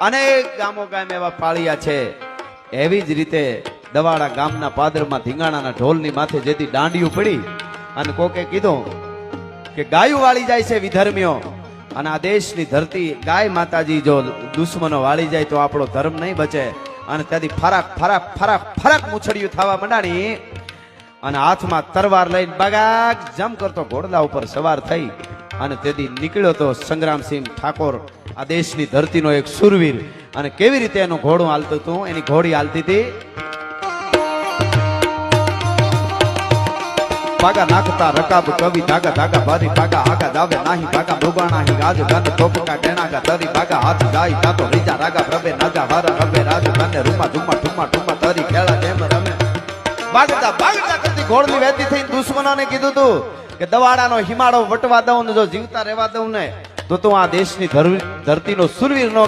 અનેક ગામો ગામ એવા પાળિયા છે. એવી જ રીતે દવાડા ગામના પાદરમાં ધીંગાણાના ઢોલની માથે જેથી દાંડિયું પડી અને કોકે કીધું કે ગાયું વાળી જાય છે વિધર્મીઓ, અને આ દેશની ધરતી ગાય માતાજી જો દુશ્મનો વાળી જાય તો આપણો ધર્મ નહીં બચે. અને ત્યાંથી ફરાક ફરાક ફરાક ફરાક મૂછડિયું થવા માંડાણી અને હાથમાં તરવાર લઈને બગાગ જમ કરતો ઘોડલા ઉપર સવાર થઈ અને તેથી નીકળ્યો તો સંગ્રામસિંહ ઠાકોર, આ દેશની ધરતીનો એક સુરવીર. અને કેવી રીતે એનું ઘોડું હાલતું હતું, એની ઘોડી હાલતી હતી. પાગા નાખતા રકાબ કવિ ધાગા ધાગા બારી પાગા આગા જાવે નાહી પાગા ડોબાણા હી ગાજ ગાને ટોપકા કેણાગા તરી પાગા હાથ જાય તાતો રીજા રાગા પ્રભે નાજા વારા રબે રાજ ગાને રૂમા ઝુમા ઠુમા ઠુમા તરી ખેલા જેમ રમે. ભાગતા ભાગતા કરતી ઘોડની વેતી થઈને દુશ્મનોને કીધું તું કે દવાડાનો હિમાળો વટવા દઉં ને જો જીવતા રહેવા દઉં ને તો તું આ દેશની ધરતીનો સુરવીર નો